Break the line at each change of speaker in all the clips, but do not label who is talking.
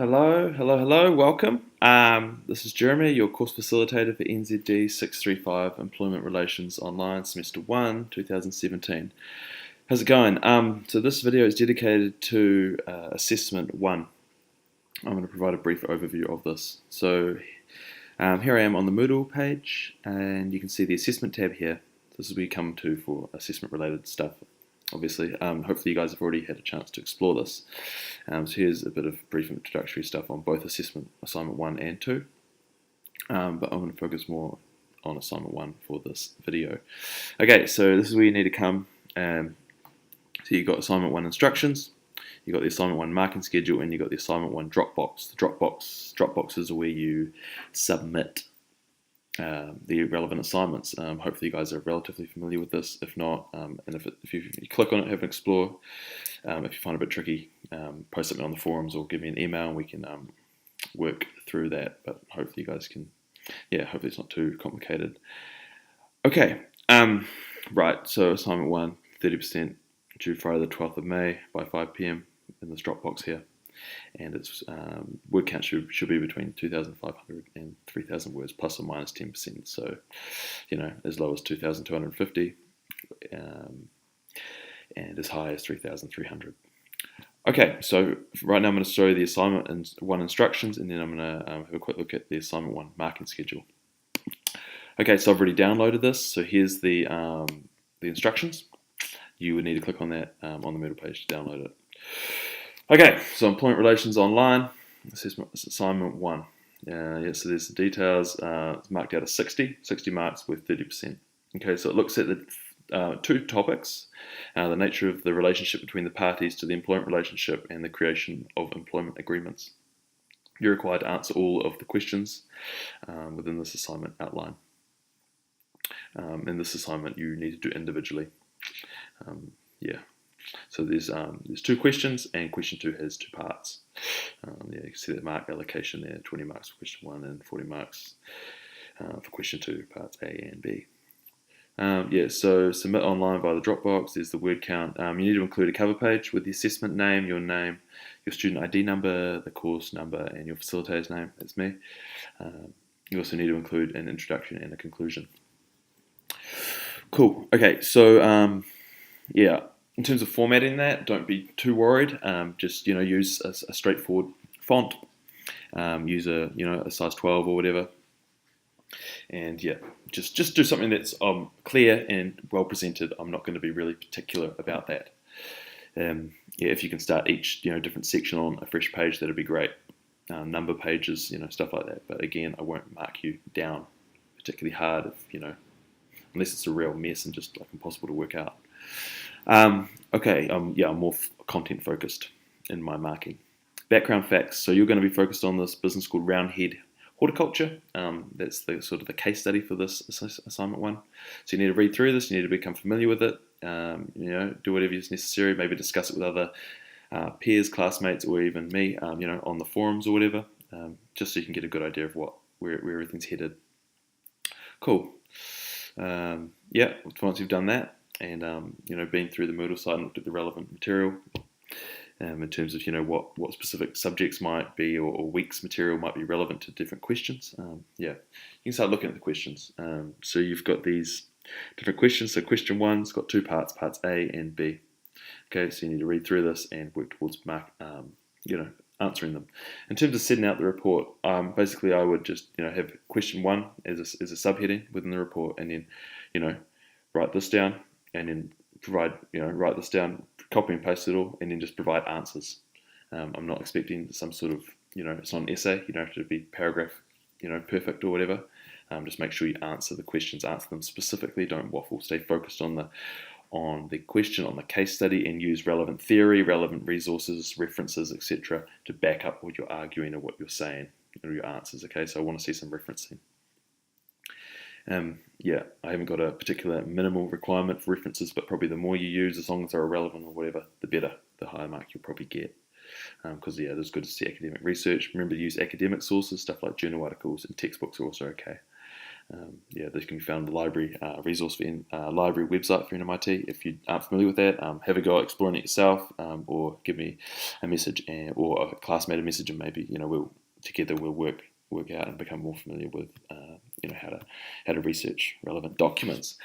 Hello, welcome. This is Jeremy, your course facilitator for NZD635 Employment Relations Online, Semester 1, 2017. How's it going? So this video is dedicated to Assessment 1. I'm going to provide a brief overview of this. So here I am on the Moodle page, and you can see the Assessment tab here. This is where you come to for assessment related stuff. Obviously, hopefully you guys have already had a chance to explore this. So here's a bit of brief introductory stuff on both assignment 1 and 2. But I'm going to focus more on assignment 1 for this video. Okay, so this is where you need to come. So you've got assignment 1 instructions, you've got the assignment 1 marking schedule, and you've got the assignment 1 Dropbox. The Dropboxes are where you submit the relevant assignments. Hopefully you guys are relatively familiar with this. If not, and if you click on it, have an explore. If you find it a bit tricky, post something on the forums or give me an email and we can work through that. But hopefully you guys can, hopefully it's not too complicated. Okay, right, so assignment 1, 30% due Friday the 12th of May by 5 p.m. in this Dropbox here. And its word count should be between 2,500 and 3,000 words, plus or minus 10%. So, as low as 2,250 and as high as 3,300. Okay, so right now I'm going to show you the assignment 1 instructions, and then I'm going to have a quick look at the assignment 1 marking schedule. Okay, so I've already downloaded this. So here's the instructions. You would need to click on that on the Moodle page to download it. Okay, so Employment Relations Online, assignment 1. So there's the details. It's marked out as 60 marks with 30%. Okay, so it looks at the 2 topics, the nature of the relationship between the parties to the employment relationship and the creation of employment agreements. You're required to answer all of the questions within this assignment outline. In this assignment, you need to do individually. So there's 2 questions, and question 2 has 2 parts. You can see that mark allocation there, 20 marks for question 1 and 40 marks for question 2, parts A and B. So submit online via the Dropbox. There's the word count. You need to include a cover page with the assessment name, your student ID number, the course number, and your facilitator's name. That's me. You also need to include an introduction and a conclusion. Cool. Okay, so in terms of formatting that, don't be too worried. Just use a straightforward font. Use a size 12 or whatever. And just do something that's clear and well presented. I'm not going to be really particular about that. If you can start each different section on a fresh page, that'd be great. Number pages, stuff like that. But again, I won't mark you down particularly hard if unless it's a real mess and just like impossible to work out. I'm more content focused in my marking. Background facts. So you're going to be focused on this business called Roundhead Horticulture. That's the sort of the case study for this assignment 1. So you need to read through this. You need to become familiar with it. Do whatever is necessary. Maybe discuss it with other peers, classmates, or even me. On the forums or whatever. Just so you can get a good idea of where everything's headed. Cool. Once you've done that, and been through the Moodle site and looked at the relevant material in terms of what specific subjects might be or weeks material might be relevant to different questions. You can start looking at the questions. So you've got these different questions. So question 1's got 2 parts, parts A and B. Okay, so you need to read through this and work towards answering them. In terms of setting out the report, basically I would just have question 1 as a subheading within the report, and then write this down, and then write this down, copy and paste it all, and then just provide answers. I'm not expecting some sort of it's not an essay. You don't have to be paragraph perfect or whatever. Just make sure you answer the questions, answer them specifically. Don't waffle. Stay focused on the question, on the case study, and use relevant theory, relevant resources, references, etc. to back up what you're arguing or what you're saying or your answers. Okay, so I want to see some referencing. I haven't got a particular minimal requirement for references, but probably the more you use, as long as they're relevant or whatever, the better, the higher mark you'll probably get. Because it's good to see academic research. Remember to use academic sources, stuff like journal articles and textbooks are also okay. Yeah, this can be found in the library resource for library website for NMIT. If you aren't familiar with that, have a go at exploring it yourself, or give me a message or a classmate a message, and maybe we'll work out and become more familiar with how to research relevant documents.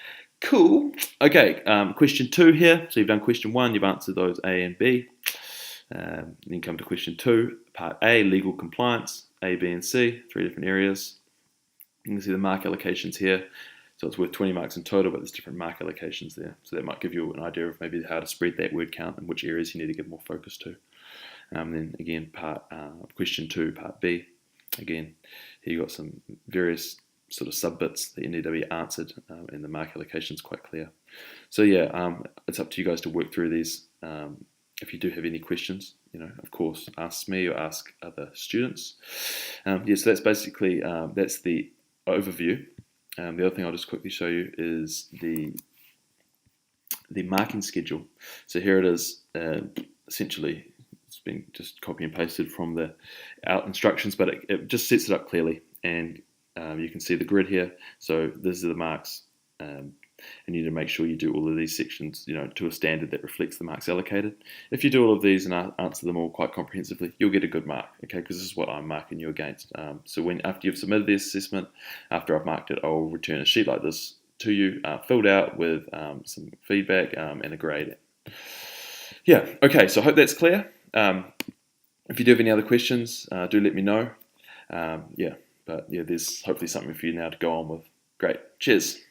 Cool. Okay, question 2 here. So you've done question 1, you've answered those A and B. Then come to question 2, part A, legal compliance, A, B, and C, 3 different areas. You can see the mark allocations here. So it's worth 20 marks in total, but there's different mark allocations there. So that might give you an idea of maybe how to spread that word count and which areas you need to give more focus to. Then again, question 2, part B. Again, here you've got some various sort of sub-bits that you need to be answered, and the mark allocation is quite clear. So yeah, it's up to you guys to work through these. If you do have any questions, of course, ask me or ask other students. So that's basically, that's the overview. The other thing I'll just quickly show you is the marking schedule. So here it is. Essentially, it's been just copy and pasted from the out instructions, but it just sets it up clearly, and you can see the grid here. So these are the marks, and you need to make sure you do all of these sections, to a standard that reflects the marks allocated. If you do all of these and answer them all quite comprehensively, you'll get a good mark, okay? Because this is what I'm marking you against. So after you've submitted the assessment, after I've marked it, I'll return a sheet like this to you, filled out with some feedback and a grade. Yeah, okay, so I hope that's clear. If you do have any other questions, do let me know. But there's hopefully something for you now to go on with. Great, cheers.